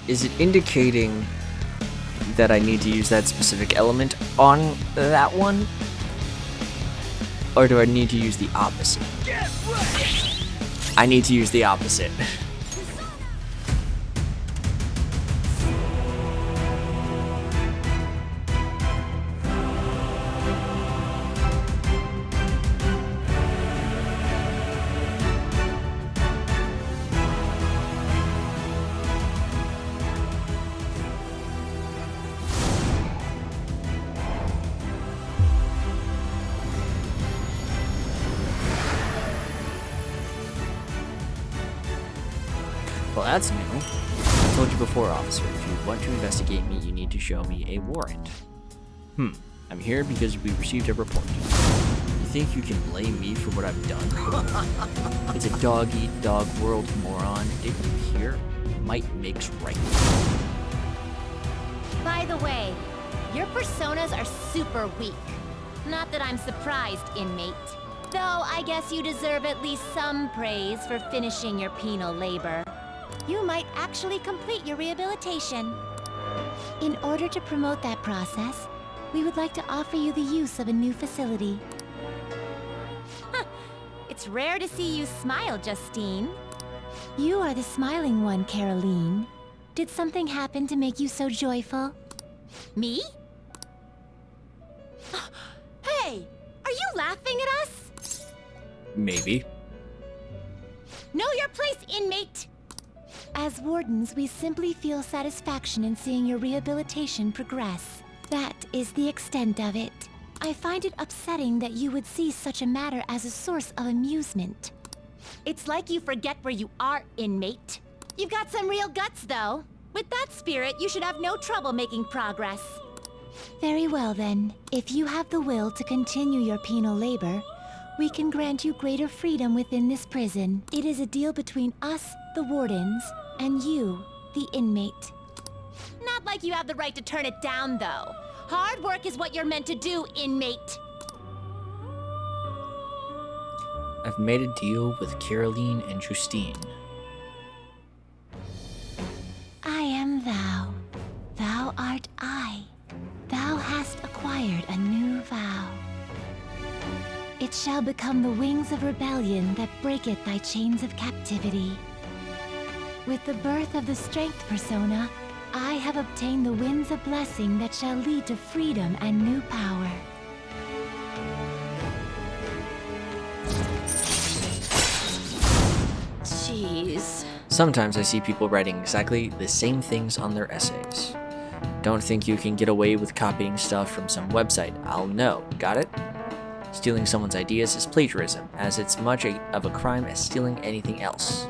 Is it indicating that I need to use that specific element on that one? Or do I need to use the opposite? I need to use the opposite. Well, that's new. I told you before, officer, if you want to investigate me, you need to show me a warrant. I'm here because we received a report. You think you can blame me for what I've done? It's a dog-eat-dog world, moron. Didn't you hear? Might makes right. By the way, your personas are super weak. Not that I'm surprised, inmate. Though I guess you deserve at least some praise for finishing your penal labor. You might actually complete your rehabilitation. In order to promote that process, we would like to offer you the use of a new facility. It's rare to see you smile, Justine. You are the smiling one, Caroline. Did something happen to make you so joyful? Me? Hey! Are you laughing at us? Maybe. Know your place, inmate! As wardens, we simply feel satisfaction in seeing your rehabilitation progress. That is the extent of it. I find it upsetting that you would see such a matter as a source of amusement. It's like you forget where you are, inmate. You've got some real guts, though. With that spirit, you should have no trouble making progress. Very well, then. If you have the will to continue your penal labor, we can grant you greater freedom within this prison. It is a deal between us, the wardens, and you, the inmate. Not like you have the right to turn it down, though. Hard work is what you're meant to do, inmate. I've made a deal with Caroline and Justine. I am thou. Thou art I. Thou hast acquired a new vow. It shall become the wings of rebellion that breaketh thy chains of captivity. With the birth of the strength persona, I have obtained the winds of blessing that shall lead to freedom and new power. Jeez. Sometimes I see people writing exactly the same things on their essays. Don't think you can get away with copying stuff from some website. I'll know. Got it? Stealing someone's ideas is plagiarism, as it's much of a crime as stealing anything else.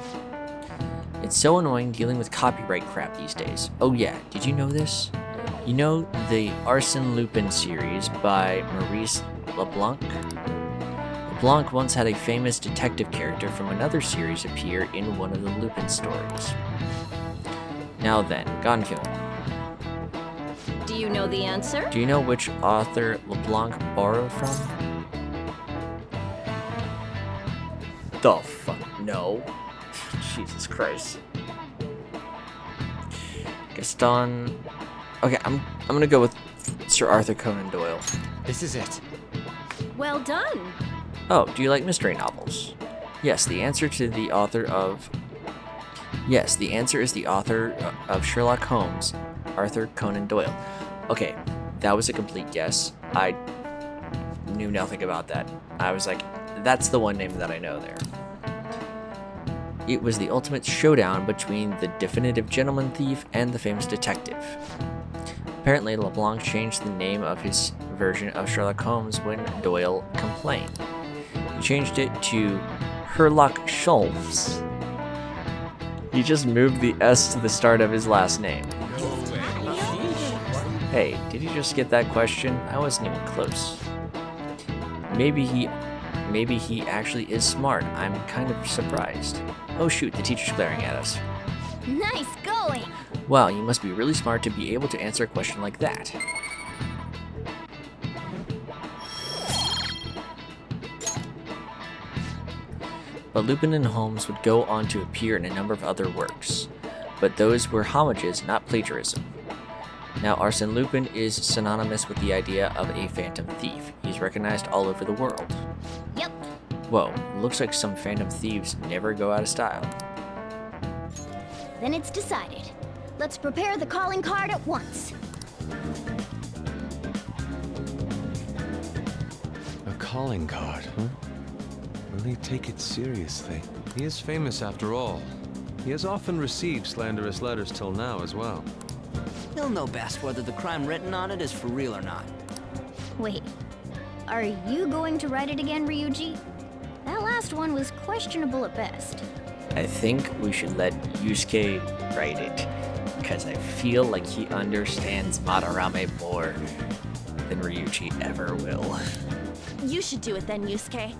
It's so annoying dealing with copyright crap these days. Oh yeah, did you know this? You know the Arsène Lupin series by Maurice Leblanc? Leblanc once had a famous detective character from another series appear in one of the Lupin stories. Now then, Gonkyun. Do you know the answer? Do you know which author Leblanc borrowed from? The fuck? No. Jesus Christ. Gaston. Okay, I'm gonna go with Sir Arthur Conan Doyle. This is it. Well done. Oh, do you like mystery novels? Yes, the answer is the author of Sherlock Holmes, Arthur Conan Doyle. Okay, that was a complete guess. I knew nothing about that. I was like, that's the one name that I know there. It was the ultimate showdown between the definitive gentleman thief and the famous detective. Apparently, LeBlanc changed the name of his version of Sherlock Holmes when Doyle complained. He changed it to Herlock Sholmes. He just moved the S to the start of his last name. Hey, did you just get that question? I wasn't even close. Maybe he actually is smart. I'm kind of surprised. Oh shoot, the teacher's glaring at us. Nice going. Wow, you must be really smart to be able to answer a question like that. But Lupin and Holmes would go on to appear in a number of other works. but those were homages, not plagiarism. Now, Arsène Lupin is synonymous with the idea of a phantom thief. He's recognized all over the world. Yep. Whoa, looks like some phantom thieves never go out of style. Then it's decided. Let's prepare the calling card at once. A calling card, huh? Will he take it seriously? He is famous after all. He has often received slanderous letters till now as well. He'll know best whether the crime written on it is for real or not. Wait, are you going to write it again, Ryuji? That last one was questionable at best. I think we should let Yusuke write it, because I feel like he understands Madarame more than Ryuji ever will. You should do it then, Yusuke.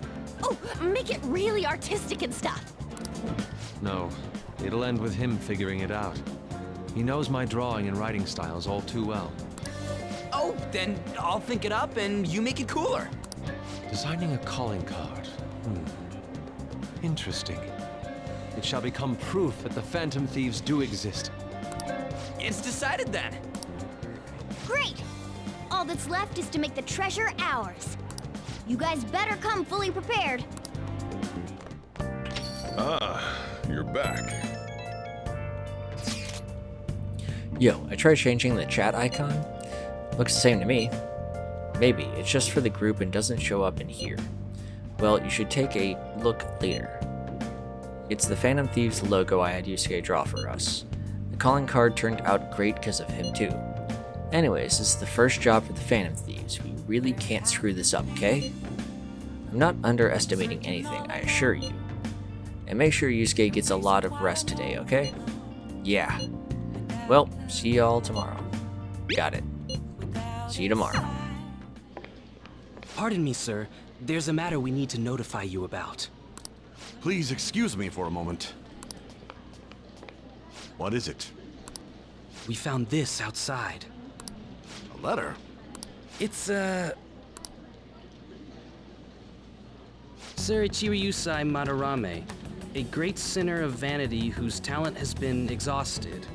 Oh, make it really artistic and stuff. No, it'll end with him figuring it out. He knows my drawing and writing styles all too well. Oh, then I'll think it up and you make it cooler. Designing a calling card. Interesting. It shall become proof that the phantom thieves do exist. It's decided then. Great! All that's left is to make the treasure ours. You guys better come fully prepared. Ah, you're back. Yo, I tried changing the chat icon. Looks the same to me. Maybe it's just for the group and doesn't show up in here. Well, you should take a look later. It's the Phantom Thieves logo I had Yusuke draw for us. The calling card turned out great because of him too. Anyways, this is the first job for the Phantom Thieves. We really can't screw this up, okay? I'm not underestimating anything, I assure you. And make sure Yusuke gets a lot of rest today, okay? Yeah. Well, see y'all tomorrow. Got it. See you tomorrow. Pardon me, sir. There's a matter we need to notify you about. Please excuse me for a moment. What is it? We found this outside. A letter? It's, Sir Ichiriyusai Madarame, a great sinner of vanity whose talent has been exhausted.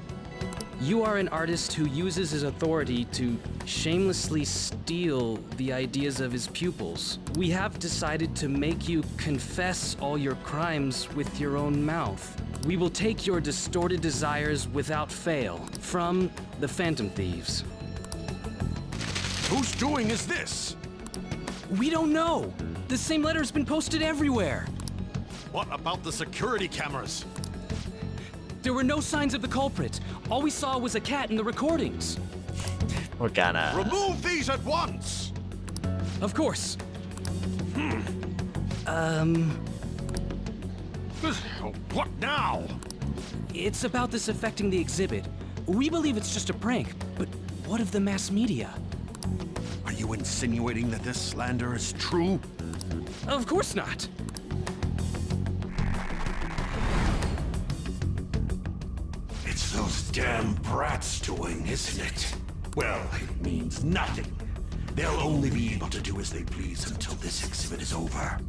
You are an artist who uses his authority to shamelessly steal the ideas of his pupils. We have decided to make you confess all your crimes with your own mouth. We will take your distorted desires without fail from the Phantom Thieves. Whose doing is this? We don't know. The same letter has been posted everywhere. What about the security cameras? There were no signs of the culprit. All we saw was a cat in the recordings. We're gonna... Remove these at once! Of course. What now? It's about this affecting the exhibit. We believe it's just a prank, but what of the mass media? Are you insinuating that this slander is true? Of course not. It's those damn brats doing, isn't it? Well, it means nothing. They'll only be able to do as they please until this exhibit is over.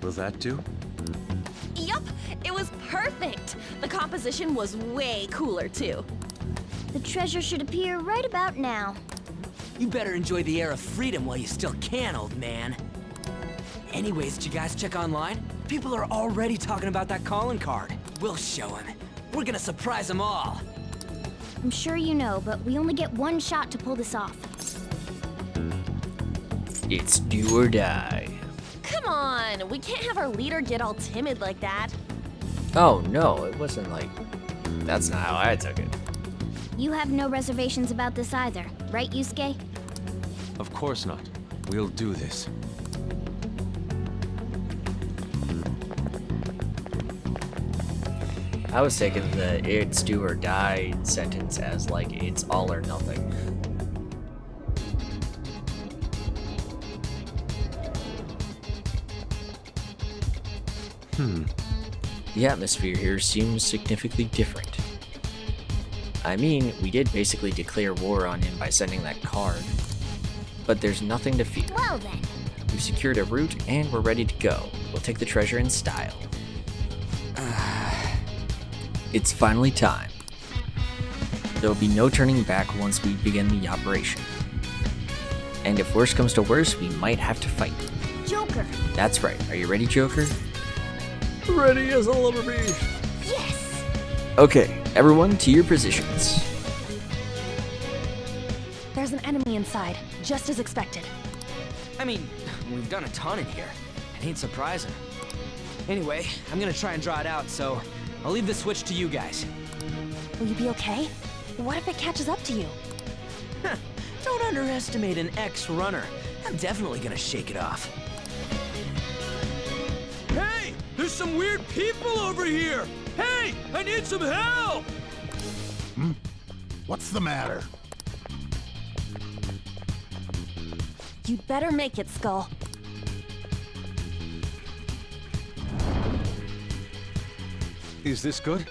Will that do? Yup, it was perfect. The composition was way cooler too. The treasure should appear right about now. You better enjoy the air of freedom while you still can, old man. Anyways, did you guys check online? People are already talking about that calling card. We'll show them. We're gonna surprise them all. I'm sure you know, but we only get one shot to pull this off. It's do or die. Come on, we can't have our leader get all timid like that. Oh no, it wasn't like... That's not how I took it. You have no reservations about this either, right, Yusuke? Of course not. We'll do this. I was taking the it's do or die sentence as like it's all or nothing. The atmosphere here seems significantly different. I mean, we did basically declare war on him by sending that card. but there's nothing to fear. Well then. We've secured a route and we're ready to go. We'll take the treasure in style. It's finally time. There will be no turning back once we begin the operation. And if worse comes to worse, we might have to fight. Joker. That's right. Are you ready, Joker? Ready as I'll ever be. Yes! Okay, everyone to your positions. There's an enemy inside, just as expected. I mean, we've done a ton in here. It ain't surprising. Anyway, I'm gonna try and draw it out, so I'll leave the switch to you guys. Will you be okay? What if it catches up to you? Don't underestimate an ex-runner. I'm definitely gonna shake it off. Hey! There's some weird people over here! Hey! I need some help! What's the matter? You'd better make it, Skull. Is this good?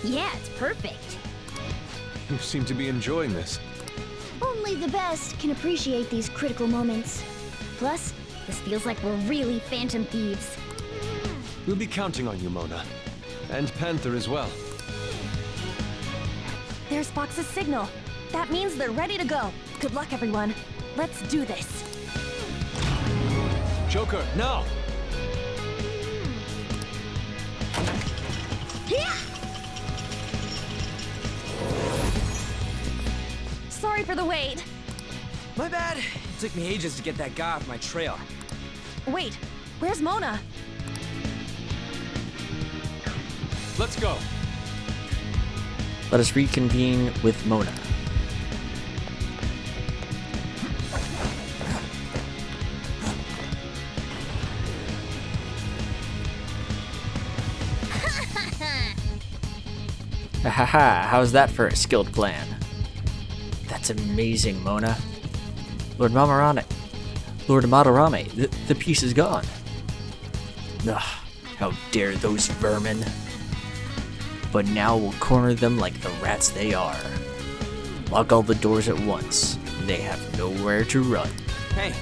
Yeah, it's perfect. You seem to be enjoying this. Only the best can appreciate these critical moments. Plus, this feels like we're really Phantom Thieves. We'll be counting on you, Mona. And Panther as well. There's Fox's signal. That means they're ready to go. Good luck, everyone. Let's do this. Joker, now! Yeah! Sorry for the wait. My bad. It took me ages to get that guy off my trail. Wait, where's Mona? Let's go. Let us reconvene with Mona. Haha, how's that for a skilled plan? That's amazing, Mona. Lord Madarame, the piece is gone. Ugh, how dare those vermin. But now we'll corner them like the rats they are. Lock all the doors at once. They have nowhere to run. Hey,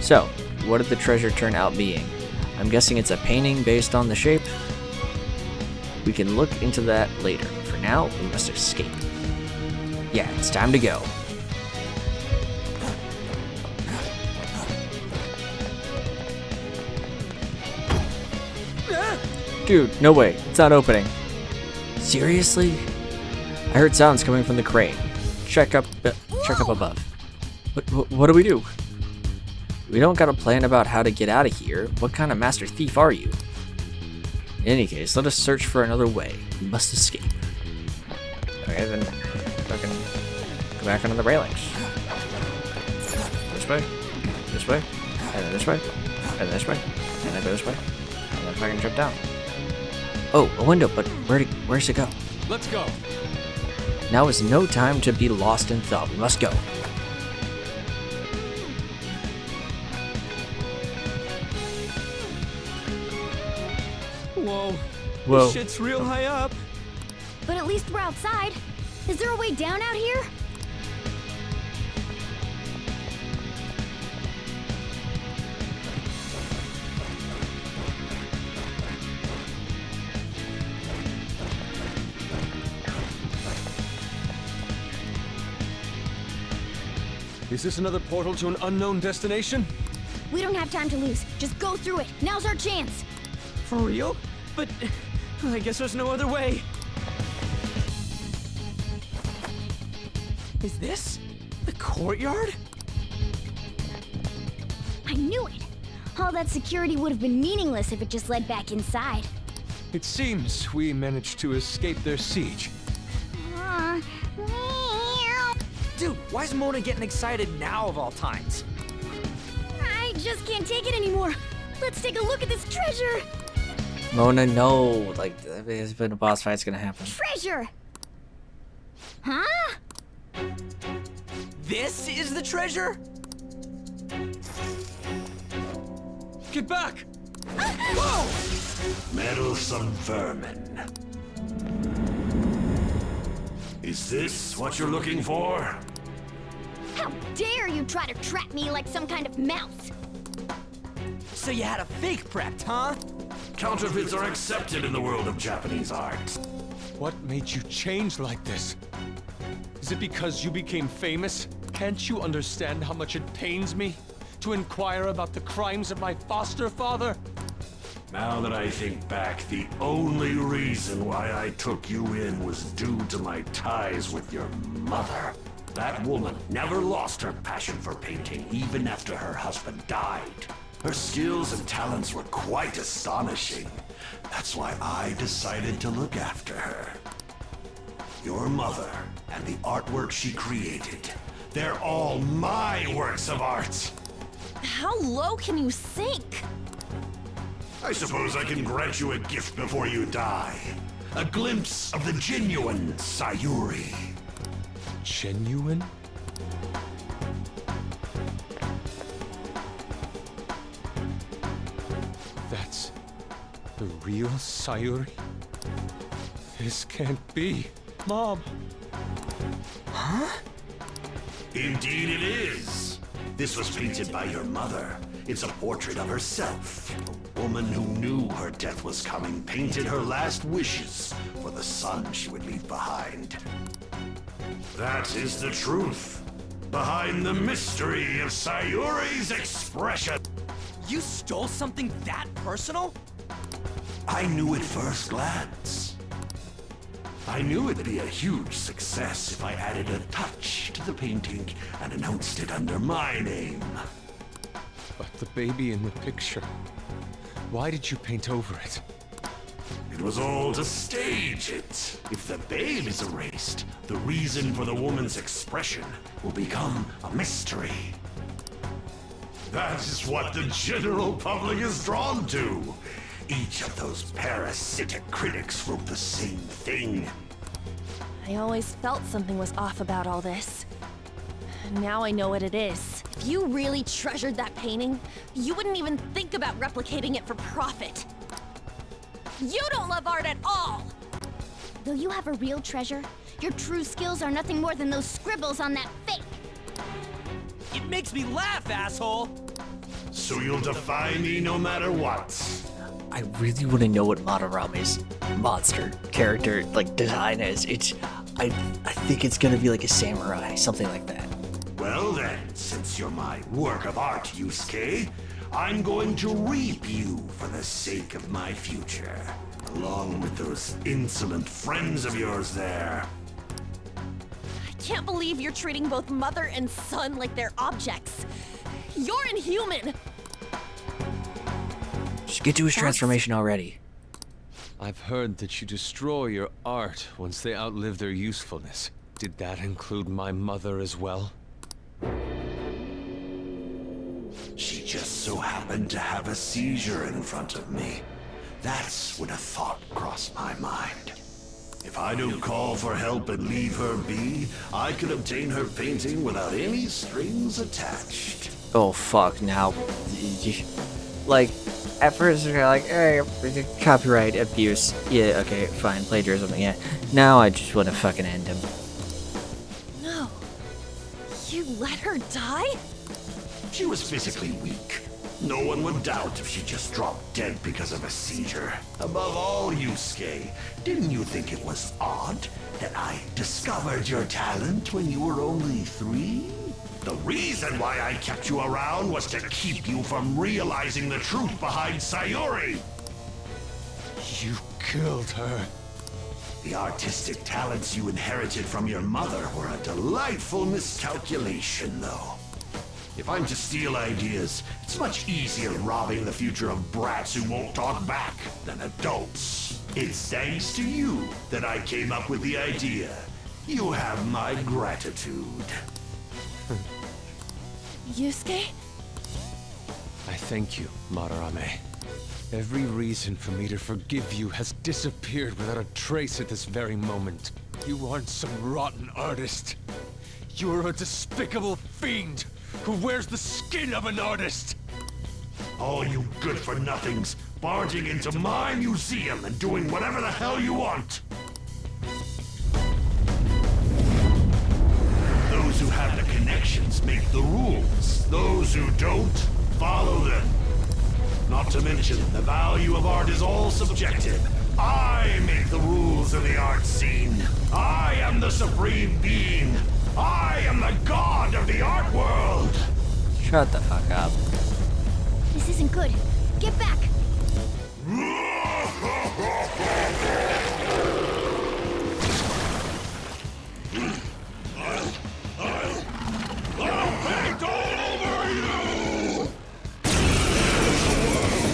So, what did the treasure turn out being? I'm guessing it's a painting based on the shape. We can look into that later. For now, we must escape. Yeah, it's time to go. Dude, no way. It's not opening. Seriously? I heard sounds coming from the crane. Check up above. What do we do? We don't got a plan about how to get out of here. What kind of master thief are you? In any case, let us search for another way. We must escape. Okay, then fucking go back under the railings. This way, and then this way, and then this way, and then go this way, and then fucking jump down. Oh, a window, but where's it go? Let's go. Now is no time to be lost in thought. We must go. whoa. Whoa. This shit's real high up. But at least we're outside. Is there a way down out here? Is this another portal to an unknown destination? We don't have time to lose. Just go through it. Now's our chance. For real? But I guess there's no other way. Is this the courtyard? I knew it. All that security would have been meaningless if it just led back inside. It seems we managed to escape their siege. Dude, why is Mona getting excited now of all times? I just can't take it anymore. Let's take a look at this treasure. Mona, no. Like, there's been a boss fight's gonna happen. Treasure! Huh? This is the treasure? Get back! Whoa! Meddlesome vermin. Is this what you're looking for? How dare you try to trap me like some kind of mouse? So you had a fake prepped, huh? Counterfeits are accepted in the world of Japanese art. What made you change like this? Is it because you became famous? Can't you understand how much it pains me to inquire about the crimes of my foster father? Now that I think back, the only reason why I took you in was due to my ties with your mother. That woman never lost her passion for painting, even after her husband died. Her skills and talents were quite astonishing. That's why I decided to look after her. Your mother and the artwork she created, they're all my works of art. How low can you sink? I suppose I can grant you a gift before you die. A glimpse of the genuine Sayuri. Genuine? That's the real Sayuri? This can't be. Mom! Indeed it is. This was painted by your mother. It's a portrait of herself. A woman who knew her death was coming painted her last wishes for the son she would leave behind. That is the truth behind the mystery of Sayuri's expression. You stole something that personal? I knew at first glance. I knew it'd be a huge success if I added a touch to the painting and announced it under my name. But the baby in the picture, why did you paint over it? It was all to stage it. If the babe is erased, the reason for the woman's expression will become a mystery. That is what the general public is drawn to. Each of those parasitic critics wrote the same thing. I always felt something was off about all this. Now I know what it is. If you really treasured that painting, you wouldn't even think about replicating it for profit. You don't love art at all! Though you have a real treasure, your true skills are nothing more than those scribbles on that fake. It makes me laugh, asshole! So you'll defy me no matter what. I really want to know what Madarame's monster character design is. I think it's gonna be like a samurai, something like that. Well then, since you're my work of art, Yusuke, I'm going to reap you for the sake of my future, along with those insolent friends of yours there. I can't believe you're treating both mother and son like they're objects. You're inhuman! Just get to his transformation already. I've heard that you destroy your art once they outlive their usefulness. Did that include my mother as well? She just so happened to have a seizure in front of me. That's when a thought crossed my mind. If I don't call for help and leave her be, I could obtain her painting without any strings attached. Oh fuck, now. At first they're like, hey, copyright abuse. Yeah, okay, fine, plagiarism, yeah. Now I just want to fucking end him. No. You let her die? She was physically weak. No one would doubt if she just dropped dead because of a seizure. Above all, Yusuke, didn't you think it was odd that I discovered your talent when you were only 3? The reason why I kept you around was to keep you from realizing the truth behind Sayuri. You killed her. The artistic talents you inherited from your mother were a delightful miscalculation, though. If I'm to steal ideas, it's much easier robbing the future of brats who won't talk back than adults. It's thanks to you that I came up with the idea. You have my gratitude. Yusuke? I thank you, Madarame. Every reason for me to forgive you has disappeared without a trace at this very moment. You aren't some rotten artist. You're a despicable fiend who wears the skin of an artist. All you good-for-nothings barging into my museum and doing whatever the hell you want. Those who have the connection connections make the rules. Those who don't, follow them. Not to mention, the value of art is all subjective. I make the rules of the art scene. I am the supreme being. I am the god of the art world. Shut the fuck up. This isn't good. Get back! I'll paint all over you!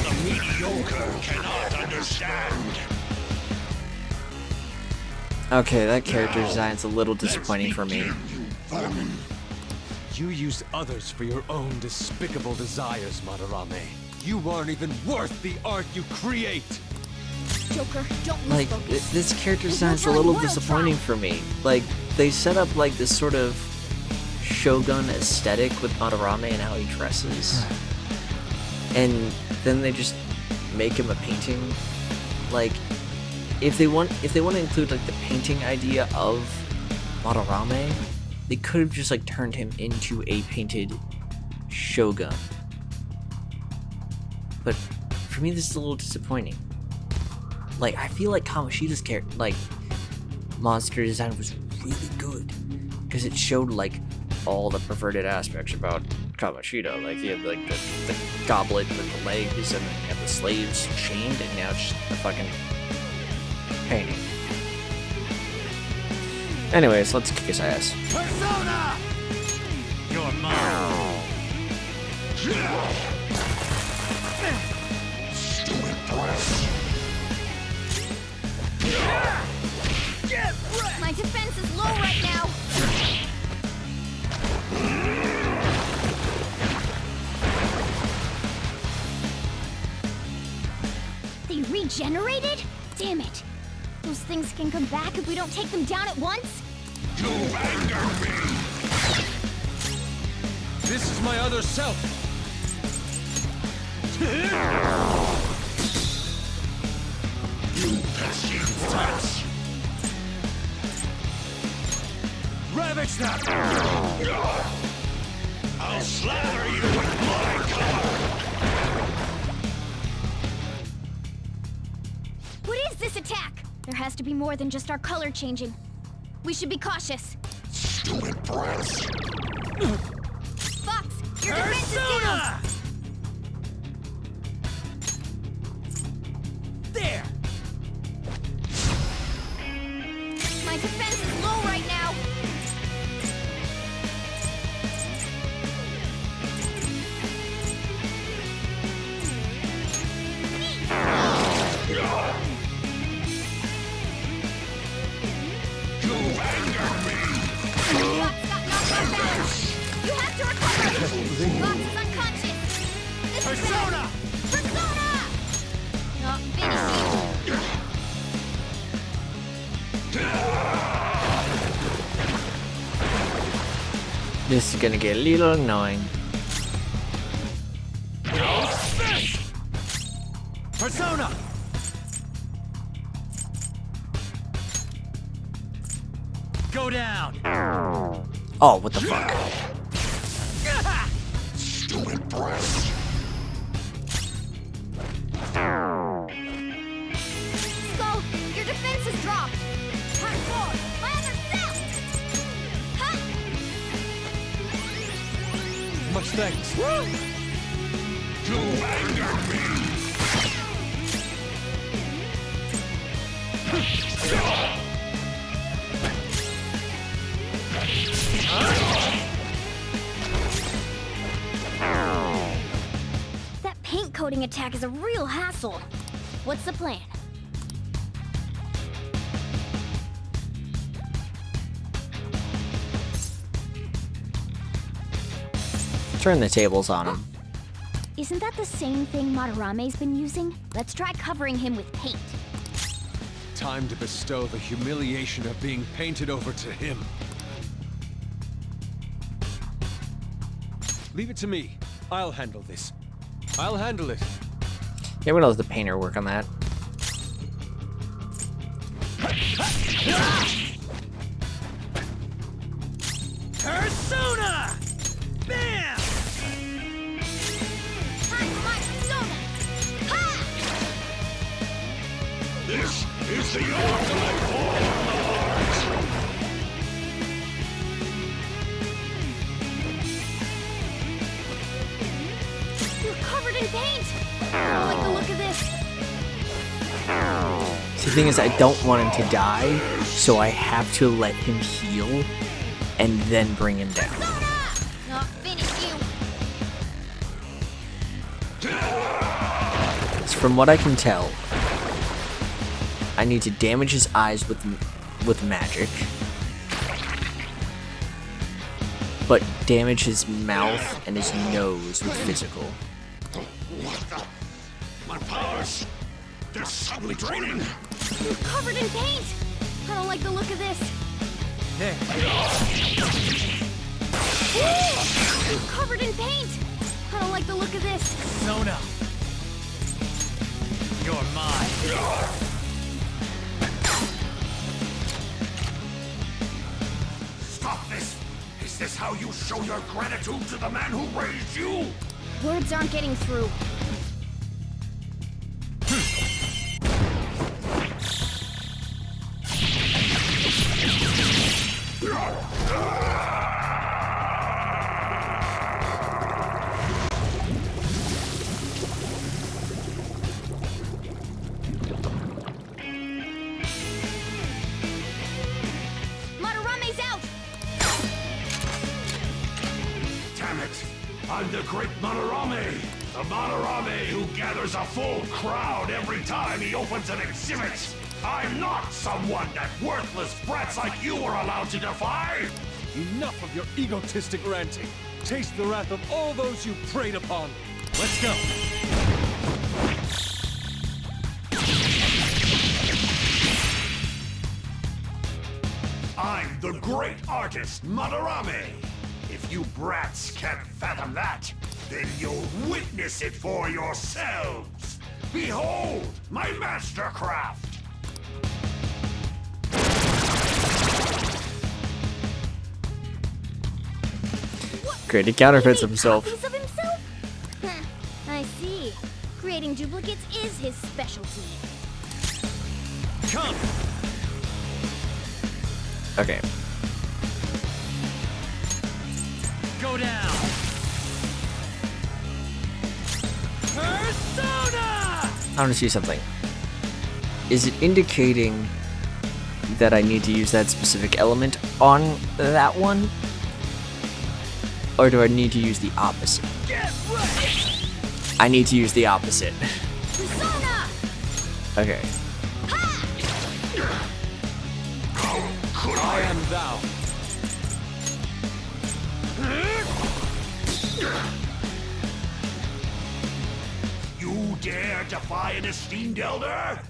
The mediocre cannot understand. Okay, that character design's a little disappointing for me. You use others for your own despicable desires, Madarame. You aren't even worth the art you create! Joker, don't lose Like, focus. this character There's no design's a telling little what he'll disappointing try. for me. Like, they set up like this sort of Shogun aesthetic with Madarame and how he dresses. And then they just make him a painting. Like, if they want to include like the painting idea of Madarame, they could have just like turned him into a painted Shogun. But for me, this is a little disappointing. Like, I feel like Kamoshida's monster design was really good because it showed like all the perverted aspects about Kamoshida. Like, he had like the goblet with the legs, and then he had the slaves chained, and now it's just a fucking painting. Anyways, let's kick his ass. Persona! You're mine. Stupid breath. My defense is low right now. They regenerated? Damn it. Those things can come back if we don't take them down at once? You anger me. This is my other self! You pesky rats. Ravage that! I'll slather you with my color. What is this attack? There has to be more than just our color changing. We should be cautious. Stupid brats. Fox, your defense is down! There! My defense is low right now. You anger me. Fox got knocked off balance. You have to recover. Fox is unconscious. This is Persona! bad. Persona! Not finishing. This is gonna get a little annoying. Persona! Go down! Oh, what the fuck? Stupid brats. Skull, your defense has dropped. Pass forward. My other self. Ha! Much thanks. You anger me. That paint coating attack is a real hassle. What's the plan? Turn the tables on him. Isn't that the same thing Madarame's been using? Let's try covering him with paint. Time to bestow the humiliation of being painted over to him. Leave it to me. I'll handle this. I'll handle it. Yeah, we'll let the painter work on that. Persona! The ultimate form of art! You're covered in paint! I don't like the look of this. So the thing is, I don't want him to die, so I have to let him heal and then bring him down. I'll finish you. So from what I can tell, I need to damage his eyes with magic, but damage his mouth and his nose with physical. What the? My powers! They're suddenly draining! You're covered in paint! I don't like the look of this. There. You're covered in paint! I don't like the look of this. Sona. You're mine. Stop this! Is this how you show your gratitude to the man who raised you? Words aren't getting through. Madarame's out! Damn it! I'm the great Madarame! The Madarame who gathers a full crowd every time he opens an exhibit! I'm not someone that worthless brats like you are allowed to defy! Enough of your egotistic ranting. Taste the wrath of all those you preyed upon. Let's go. I'm the great artist, Madarame! If you brats can't fathom that, then you'll witness it for yourselves! Behold, my mastercraft! Great, he counterfeits He made himself. copies of himself? Huh, I see. Creating duplicates is his specialty. Come. Okay. Go down. Persona. I want to see something. Is it indicating that I need to use that specific element on that one? Or do I need to use the opposite? Get ready. I need to use the opposite. Persona! Okay. I am thou. You dare defy an esteemed elder?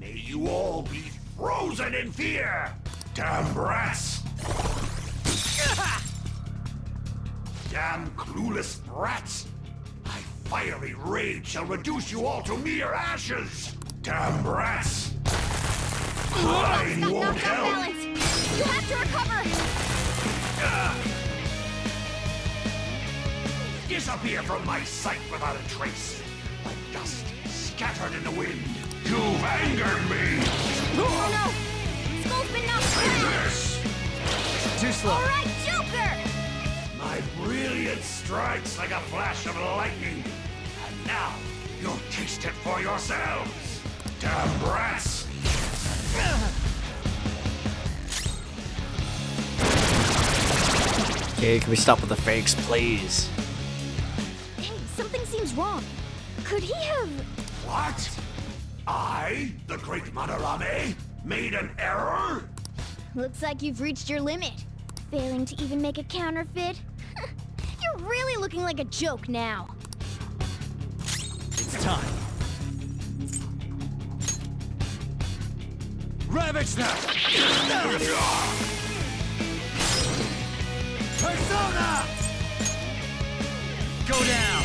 May you all be frozen in fear! Damn brats! Damn clueless brats! My fiery rage shall reduce you all to mere ashes! Damn brats! Mine Got won't knocked off help! balance. You have to recover. Disappear from my sight without a trace, like dust scattered in the wind. You've angered me! Oh no! Skull's been knocked down. This! Too slow. All right, Joker! My brilliance strikes like a flash of lightning. And now, you'll taste it for yourselves. Damn brats! Okay, can we stop with the fakes, please? Hey, something seems wrong. Could he have... What? I, the great Madarame, made an error? Looks like you've reached your limit. Failing to even make a counterfeit? You're really looking like a joke now. It's time. Ravage now. Persona. Go down.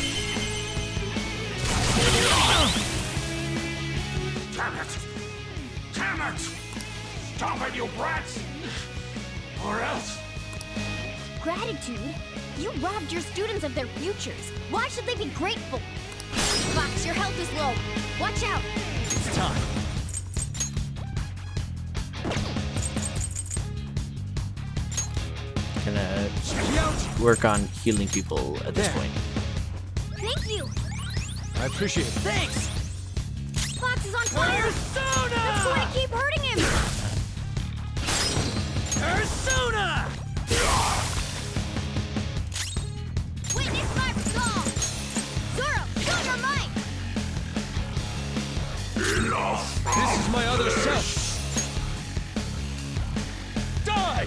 Damn it! Damn it! Stop it, you brats! Or else... Gratitude? You robbed your students of their futures. Why should they be grateful? Fox, your health is low. Watch out. It's time. gonna work on healing people at this point. Thank you! I appreciate it. Thanks! Fox is on fire! Persona! That's going to keep hurting him! Persona! Witness my resolve! Zoro, show your might! Enough! This is my other self. Die!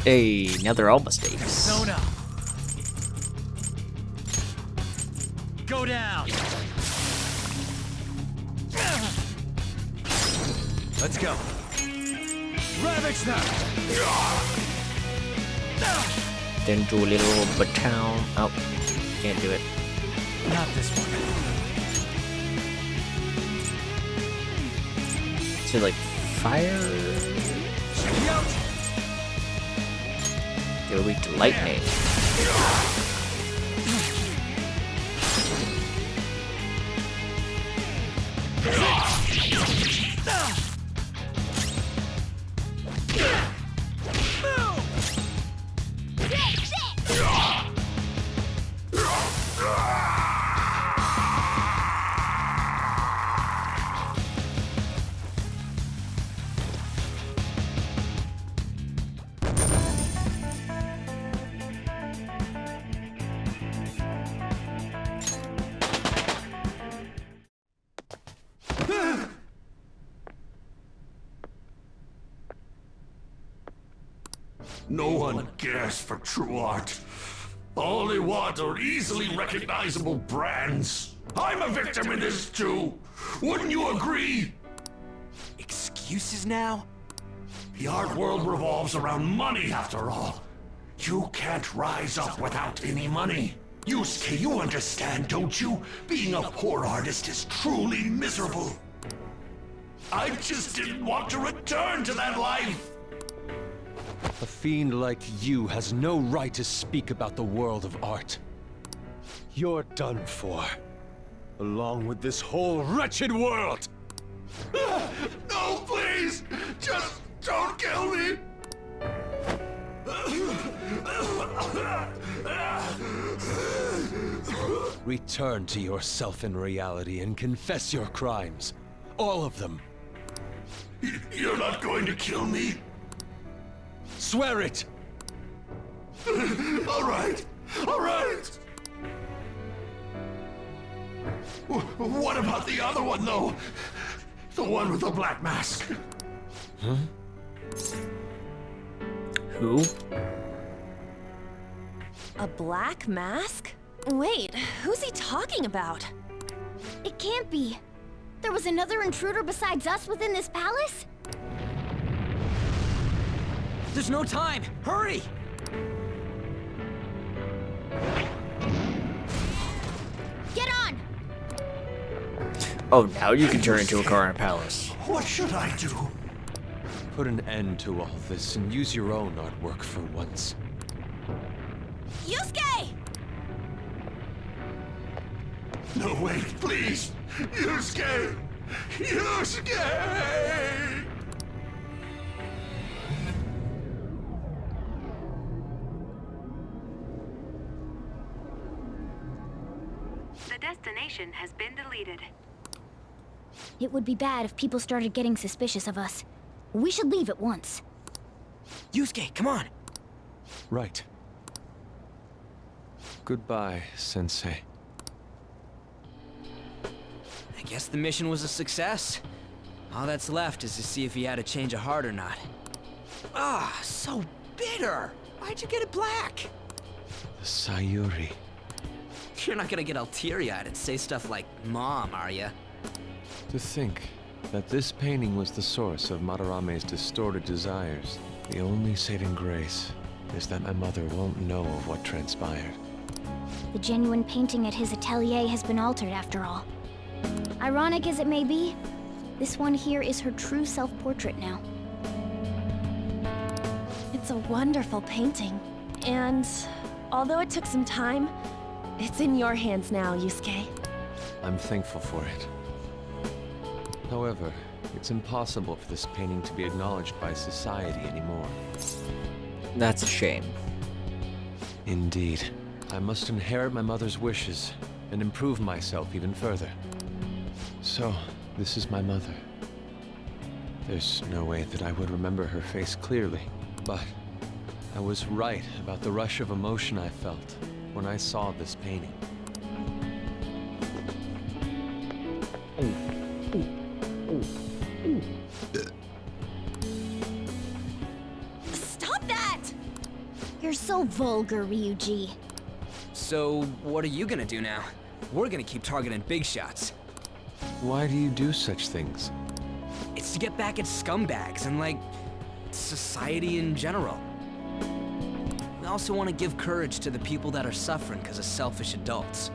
Hey, now they're all mistakes. Persona! Go down! Let's go. Ravage now! Then do a little baton. Oh, can't do it. Not this one. Is it like fire? They're weak to lightning. No one cares for true art. All they want are easily recognizable brands. I'm a victim in this too. Wouldn't you agree? Excuses now? The art world revolves around money after all. You can't rise up without any money. Yusuke, you understand, don't you? Being a poor artist is truly miserable. I just didn't want to return to that life. A fiend like you has no right to speak about the world of art. You're done for. Along with this whole wretched world! No, please! Just don't kill me! Return to yourself in reality and confess your crimes. All of them. You're not going to kill me? Swear it! All right. All right. What about the other one, though? The one with the black mask. Huh? Who? A black mask? Wait, who's he talking about? It can't be. There was another intruder besides us within this palace? There's no time! Hurry! Get on! Oh, now you can turn into a car in a palace. What should I do? Put an end to all this and use your own artwork for once. Yusuke! No, wait, please! Yusuke! Yusuke! The destination has been deleted. It would be bad if people started getting suspicious of us. We should leave at once. Yusuke, come on! Right. Goodbye, Sensei. I guess the mission was a success. All that's left is to see if he had a change of heart or not. Ah, so bitter! Why'd you get it black? The Sayuri. You're not gonna get all teary-eyed and say stuff like, Mom, are ya? To think that this painting was the source of Madarame's distorted desires. The only saving grace is that my mother won't know of what transpired. The genuine painting at his atelier has been altered after all. Ironic as it may be, this one here is her true self-portrait now. It's a wonderful painting, and Although it took some time, it's in your hands now, Yusuke. I'm thankful for it. However, it's impossible for this painting to be acknowledged by society anymore. That's a shame. Indeed. I must inherit my mother's wishes and improve myself even further. So, this is my mother. There's no way that I would remember her face clearly, but I was right about the rush of emotion I felt when I saw this painting. Stop that! You're so vulgar, Ryuji. So, what are you gonna do now? We're gonna keep targeting big shots. Why do you do such things? It's to get back at scumbags and, like, society in general. We also want to give courage to the people that are suffering because of selfish adults.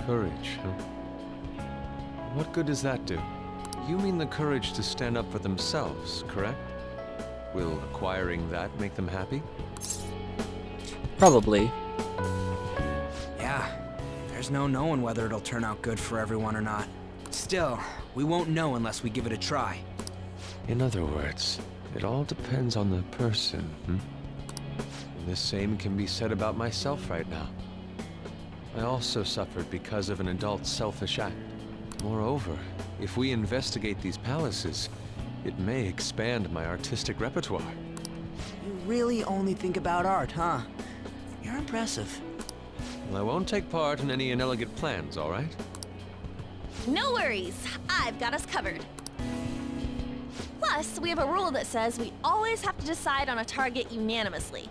Courage, huh? What good does that do? You mean the courage to stand up for themselves, correct? Will acquiring that make them happy? Probably. Yeah, there's no knowing whether it'll turn out good for everyone or not. Still, we won't know unless we give it a try. In other words, it all depends on the person, And the same can be said about myself right now. I also suffered because of an adult's selfish act. Moreover, if we investigate these palaces, it may expand my artistic repertoire. You really only think about art, huh? You're impressive. Well, I won't take part in any inelegant plans, all right? No worries, I've got us covered. Plus, we have a rule that says we always have to decide on a target unanimously.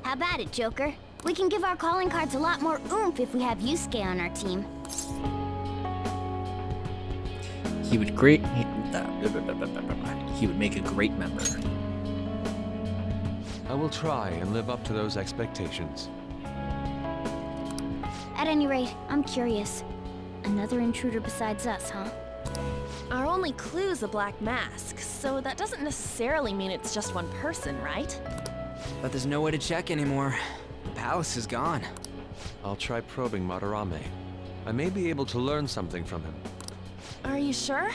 How about it, Joker? We can give our calling cards a lot more oomph if we have Yusuke on our team. He would make a great member. I will try and live up to those expectations. At any rate, I'm curious. Another intruder besides us, huh? Our only clue's a black mask, so that doesn't necessarily mean it's just one person, right? But there's no way to check anymore. The palace is gone. I'll try probing Madarame. I may be able to learn something from him. Are you sure?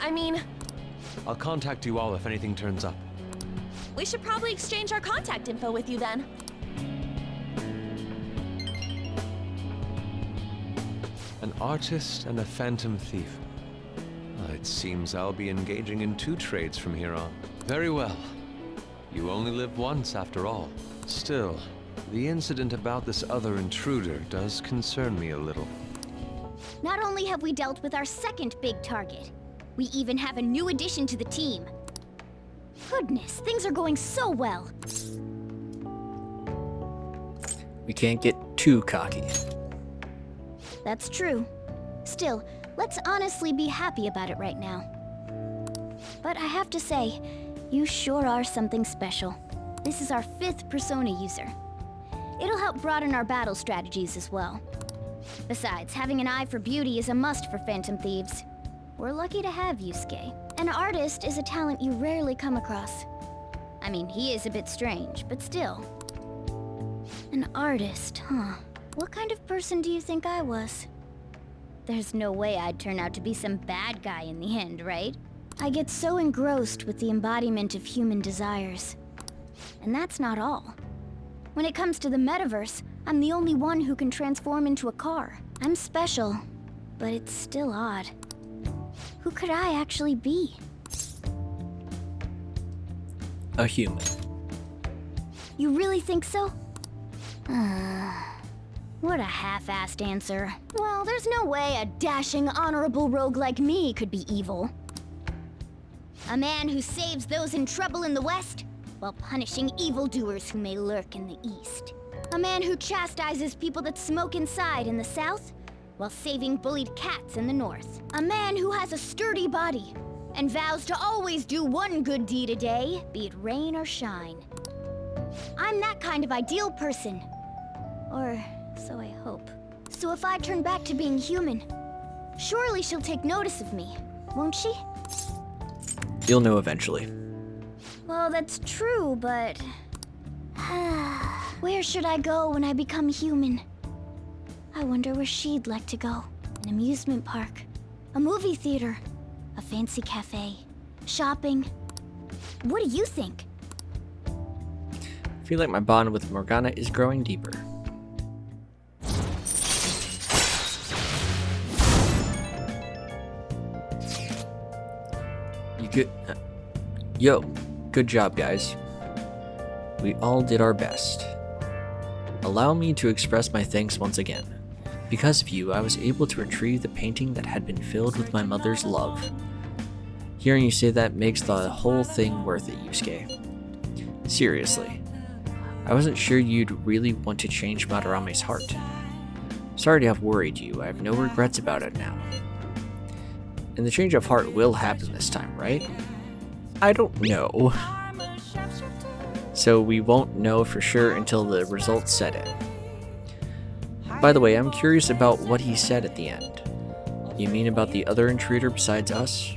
I mean, I'll contact you all if anything turns up. we should probably exchange our contact info with you then. An artist and a phantom thief. It seems I'll be engaging in 2 trades from here on. Very well. You only live once, after all. Still, the incident about this other intruder does concern me a little. Not only have we dealt with our second big target, we even have a new addition to the team. Goodness, things are going so well. We can't get too cocky. That's true. Still, let's honestly be happy about it right now. But I have to say, you sure are something special. This is our 5th persona user. It'll help broaden our battle strategies as well. Besides, having an eye for beauty is a must for Phantom Thieves. We're lucky to have Yusuke. An artist is a talent you rarely come across. I mean, he is a bit strange, but still. An artist, huh? What kind of person do you think I was? There's no way I'd turn out to be some bad guy in the end, right? I get so engrossed with the embodiment of human desires. And that's not all. When it comes to the metaverse, I'm the only one who can transform into a car. I'm special, but it's still odd. Who could I actually be? A human. You really think so? What a half-assed answer. Well, there's no way a dashing, honorable rogue like me could be evil. A man who saves those in trouble in the West, while punishing evildoers who may lurk in the East. A man who chastises people that smoke inside in the South, while saving bullied cats in the North. A man who has a sturdy body, and vows to always do one good deed a day, be it rain or shine. I'm that kind of ideal person. Or so I hope. So if I turn back to being human, surely she'll take notice of me, won't she? You'll know eventually. Well, that's true, but... Where should I go when I become human? I wonder where she'd like to go. An amusement park, a movie theater, a fancy cafe, shopping. What do you think? I feel like my bond with Morgana is growing deeper. Yo, good job, guys. We all did our best. Allow me to express my thanks once again. Because of you, I was able to retrieve the painting that had been filled with my mother's love. Hearing you say that makes the whole thing worth it, Yusuke. Seriously. I wasn't sure you'd really want to change Madarame's heart. Sorry to have worried you. I have no regrets about it now. And the change of heart will happen this time, right? I don't know. So we won't know for sure until the results set in. By the way, I'm curious about what he said at the end. You mean about the other intruder besides us?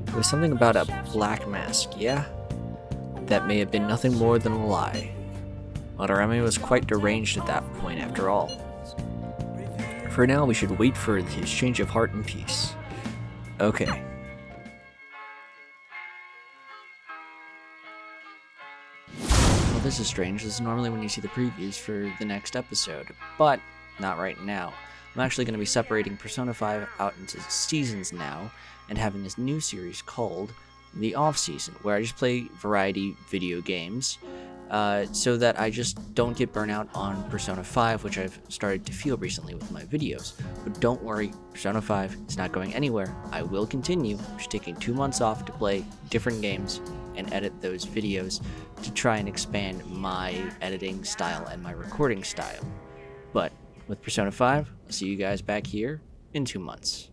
It was something about a black mask, yeah? That may have been nothing more than a lie. Madarame was quite deranged at that point after all. For now, we should wait for his change of heart in peace. Okay. Well, this is strange. This is normally when you see the previews for the next episode, but not right now. I'm actually going to be separating Persona 5 out into seasons now and having this new series called The Off-Season, where I just play variety video games so that I just don't get burnout on Persona 5, which I've started to feel recently with my videos. But don't worry, Persona 5 is not going anywhere. I will continue. I'm just taking 2 months off to play different games and edit those videos to try and expand my editing style and my recording style. But with Persona 5, I'll see you guys back here in 2 months.